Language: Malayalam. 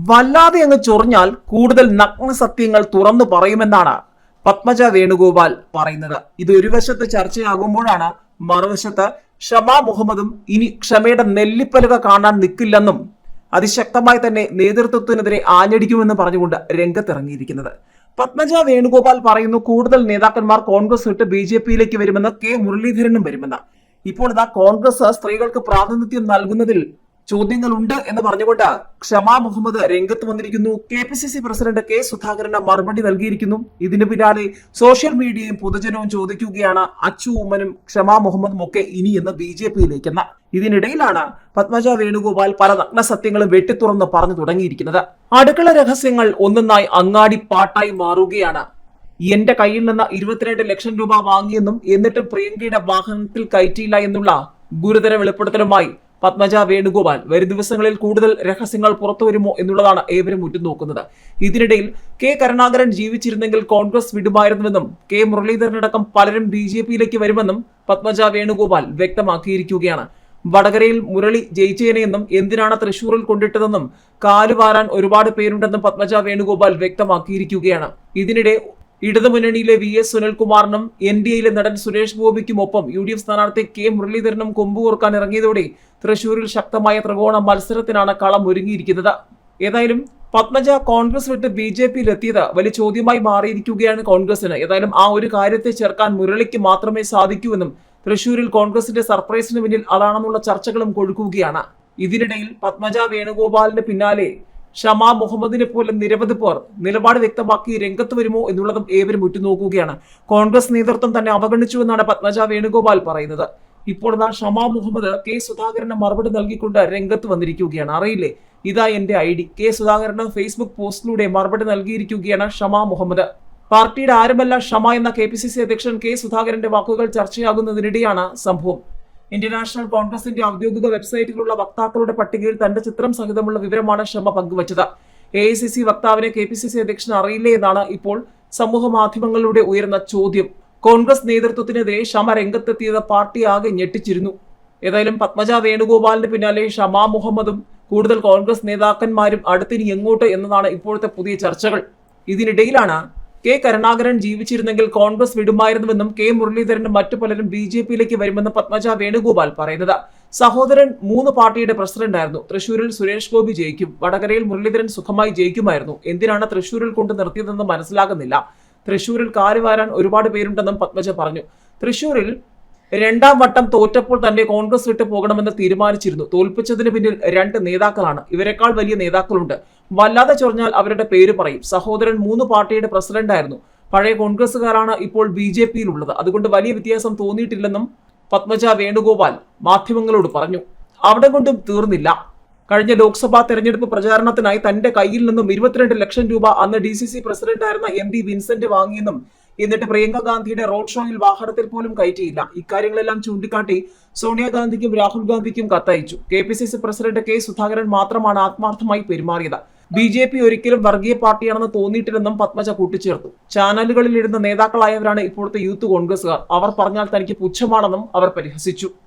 വല്ലാതെ അങ്ങ് ചൊറിഞ്ഞാൽ കൂടുതൽ നഗ്ന സത്യങ്ങൾ തുറന്നു പറയുമെന്നാണ് പത്മജ വേണുഗോപാൽ പറയുന്നത്. ഇത് ഒരു വശത്ത് ചർച്ചയാകുമ്പോഴാണ് മറുവശത്ത് ഷമാ മുഹമ്മദും ഇനി ക്ഷമയുടെ നെല്ലിപ്പലക കാണാൻ നിൽക്കില്ലെന്നും അതിശക്തമായി തന്നെ നേതൃത്വത്തിനെതിരെ ആഞ്ഞടിക്കുമെന്ന് പറഞ്ഞുകൊണ്ട് രംഗത്തിറങ്ങിയിരിക്കുന്നത്. പത്മജ വേണുഗോപാൽ പറയുന്നു, കൂടുതൽ നേതാക്കന്മാർ കോൺഗ്രസ് വിട്ട് BJP-യിലേക്ക് വരുമെന്ന്, കെ മുരളീധരനും വരുമെന്ന്. ഇപ്പോൾ ഇതാ കോൺഗ്രസ് സ്ത്രീകൾക്ക് പ്രാതിനിധ്യം നൽകുന്നതിൽ ചോദ്യങ്ങളുണ്ട് എന്ന് പറഞ്ഞുകൊണ്ട് ഷമാ മുഹമ്മദ് രംഗത്ത് വന്നിരിക്കുന്നു. KPCC പ്രസിഡന്റ് കെ സുധാകരന് മറുപടി നൽകിയിരിക്കുന്നു. ഇതിന് പിന്നാലെ സോഷ്യൽ മീഡിയയും പൊതുജനവും ചോദിക്കുകയാണ്, അച്ചു ഉമ്മനും ഷമാ മുഹമ്മദും ഒക്കെ ഇനി എന്ന് BJP-യിലേക്കെന്ന്. ഇതിനിടയിലാണ് പത്മജ വേണുഗോപാൽ പല നഗ്ന സത്യങ്ങളും വെട്ടിത്തുറന്ന് പറഞ്ഞു തുടങ്ങിയിരിക്കുന്നത്. അടുക്കള രഹസ്യങ്ങൾ ഒന്നൊന്നായി അങ്ങാടി പാട്ടായി മാറുകയാണ്. എന്റെ കയ്യിൽ നിന്ന് 22 ലക്ഷം രൂപ വാങ്ങിയെന്നും എന്നിട്ടും പ്രിയങ്കയുടെ വാഹനത്തിൽ കയറ്റിയില്ല എന്നുള്ള ഗുരുതര വെളിപ്പെടുത്തലുമായി പത്മജ വേണുഗോപാൽ. വരും ദിവസങ്ങളിൽ കൂടുതൽ രഹസ്യങ്ങൾ പുറത്തുവരുമോ എന്നുള്ളതാണ് ഏവരും ഉറ്റുനോക്കുന്നത്. ഇതിനിടയിൽ കെ കരുണാകരൻ ജീവിച്ചിരുന്നെങ്കിൽ കോൺഗ്രസ് വിടുമായിരുന്നുവെന്നും കെ മുരളീധരനടക്കം പലരും BJP-യിലേക്ക് വരുമെന്നും പത്മജ വേണുഗോപാൽ വ്യക്തമാക്കിയിരിക്കുകയാണ്. വടകരയിൽ മുരളി ജയിച്ചേനെയെന്നും എന്തിനാണ് തൃശൂരിൽ കൊണ്ടിട്ടതെന്നും കാലുവാരാൻ ഒരുപാട് പേരുണ്ടെന്നും പത്മജ വേണുഗോപാൽ വ്യക്തമാക്കിയിരിക്കുകയാണ്. ഇതിനിടെ ഇടതുമുന്നണിയിലെ VS സുനിൽകുമാറിനും NDA-യിലെ നടൻ സുരേഷ് ഗോപിക്കുമൊപ്പം UDF സ്ഥാനാർത്ഥി കെ മുരളീധരനും കൊമ്പുകോർക്കാൻ ഇറങ്ങിയതോടെ തൃശൂരിൽ ശക്തമായ ത്രികോണ മത്സരത്തിനാണ് കളം ഒരുങ്ങിയിരിക്കുന്നത്. ഏതായാലും പത്മജ കോൺഗ്രസ് വിട്ട് BJP-യിൽ എത്തിയത് വലിയ ചോദ്യമായി മാറിയിരിക്കുകയാണ് കോൺഗ്രസിന്. ഏതായാലും ആ ഒരു കാര്യത്തെ ചേർക്കാൻ മുരളിക്ക് മാത്രമേ സാധിക്കൂവെന്നും തൃശൂരിൽ കോൺഗ്രസിന്റെ സർപ്രൈസിന് പിന്നിൽ അതാണെന്നുള്ള ചർച്ചകളും കൊഴുക്കുകയാണ്. ഇതിനിടയിൽ പത്മജ വേണുഗോപാലിന് പിന്നാലെ ഷമാ മുഹമ്മദിനെ പോലെ നിരവധി പേർ നിലപാട് വ്യക്തമാക്കി രംഗത്ത് വരുമോ എന്നുള്ളതും ഏവരും ഉറ്റുനോക്കുകയാണ്. കോൺഗ്രസ് നേതൃത്വം തന്നെ അവഗണിച്ചുവെന്നാണ് പത്മജ വേണുഗോപാൽ പറയുന്നത്. ഇപ്പോൾ ഷമാ മുഹമ്മദ് കെ സുധാകരന് മറുപടി നൽകിക്കൊണ്ട് രംഗത്ത് വന്നിരിക്കുകയാണ്. അറിയില്ലേ, ഇതാ എന്റെ ID. കെ സുധാകരന് ഫേസ്ബുക്ക് പോസ്റ്റിലൂടെ മറുപടി നൽകിയിരിക്കുകയാണ് ഷമാ മുഹമ്മദ്. പാർട്ടിയുടെ ആരുമല്ല ഷമ എന്ന KPCC അധ്യക്ഷൻ കെ സുധാകരന്റെ വാക്കുകൾ ചർച്ചയാകുന്നതിനിടെയാണ് സംഭവം. ഇന്ത്യൻ നാഷണൽ കോൺഗ്രസിന്റെ ഔദ്യോഗിക വെബ്സൈറ്റിലുള്ള വക്താക്കളുടെ പട്ടികയിൽ തന്റെ ചിത്രം സഹിതമുള്ള വിവരമാണ് ഷമ പങ്കുവച്ചത്. AICC വക്താവിനെ KPCC അധ്യക്ഷൻ അറിയില്ലേ എന്നാണ് ഇപ്പോൾ സമൂഹ മാധ്യമങ്ങളിലൂടെ ഉയർന്ന ചോദ്യം. കോൺഗ്രസ് നേതൃത്വത്തിനെതിരെ ഷമ രംഗത്തെത്തിയത് പാർട്ടി ആകെ ഞെട്ടിച്ചിരുന്നു. ഏതായാലും പത്മജ വേണുഗോപാലിന് പിന്നാലെ ഷമാ മുഹമ്മദും കൂടുതൽ കോൺഗ്രസ് നേതാക്കന്മാരും അടുത്തിനി എങ്ങോട്ട് എന്നതാണ് ഇപ്പോഴത്തെ പുതിയ ചർച്ചകൾ. ഇതിനിടയിലാണ് കെ കരുണാകരൻ ജീവിച്ചിരുന്നെങ്കിൽ കോൺഗ്രസ് വിടുമായിരുന്നുവെന്നും കെ മുരളീധരനും മറ്റു പലരും BJP-യിലേക്ക് വരുമെന്നും പത്മജ വേണുഗോപാൽ പറയുന്നത്. സഹോദരൻ 3 പാർട്ടിയുടെ പ്രസിഡന്റായിരുന്നു. തൃശൂരിൽ സുരേഷ് ഗോപി ജയിക്കും, വടകരയിൽ മുരളീധരൻ സുഖമായി ജയിക്കുമായിരുന്നു. എന്തിനാണ് തൃശൂരിൽ കൊണ്ട് നിർത്തിയതെന്ന് മനസ്സിലാകുന്നില്ല. തൃശൂരിൽ കാലുവാരാൻ ഒരുപാട് പേരുണ്ടെന്നും പത്മജ പറഞ്ഞു. തൃശൂരിൽ 2ാം വട്ടം തോറ്റപ്പോൾ തന്നെ കോൺഗ്രസ് വിട്ടു പോകണമെന്ന് തീരുമാനിച്ചിരുന്നു. തോൽപ്പിച്ചതിന് പിന്നിൽ 2 നേതാക്കളാണ്. ഇവരെക്കാൾ വലിയ നേതാക്കളുണ്ട്. വല്ലാതെ ചൊറിഞ്ഞാൽ അവരുടെ പേര് പറയും. സഹോദരൻ 3 പാർട്ടിയുടെ പ്രസിഡന്റായിരുന്നു. പഴയ കോൺഗ്രസുകാരാണ് ഇപ്പോൾ BJP-യിലുള്ളത്. അതുകൊണ്ട് വലിയ വ്യത്യാസം തോന്നിയിട്ടില്ലെന്നും പത്മജ വേണുഗോപാൽ മാധ്യമങ്ങളോട് പറഞ്ഞു. അവിടെ കൊണ്ടും തീർന്നില്ല. കഴിഞ്ഞ ലോക്സഭാ തെരഞ്ഞെടുപ്പ് പ്രചാരണത്തിനായി തന്റെ കയ്യിൽ നിന്നും 22 ലക്ഷം രൂപ അന്ന് DCC പ്രസിഡന്റായിരുന്ന MB വിൻസെന്റ് വാങ്ങിയെന്നും എന്നിട്ട് പ്രിയങ്ക ഗാന്ധിയുടെ റോഡ് ഷോയിൽ വാഹനത്തിൽ പോലും കയറ്റിയില്ല. ഇക്കാര്യങ്ങളെല്ലാം ചൂണ്ടിക്കാട്ടി സോണിയാഗാന്ധിക്കും രാഹുൽ ഗാന്ധിക്കും കത്തയച്ചു. KPCC പ്രസിഡന്റ് കെ സുധാകരൻ മാത്രമാണ് ആത്മാർത്ഥമായി പെരുമാറിയത്. BJP ഒരിക്കലും വർഗീയ പാർട്ടിയാണെന്ന് തോന്നിയിട്ടില്ലെന്നും പത്മജ കൂട്ടിച്ചേർത്തു. ചാനലുകളിൽ ഇരുന്ന നേതാക്കളായവരാണ് ഇപ്പോഴത്തെ യൂത്ത് കോൺഗ്രസുകാർ. അവർ പറഞ്ഞാൽ തനിക്ക് പുച്ഛമാണെന്നും അവർ പരിഹസിച്ചു.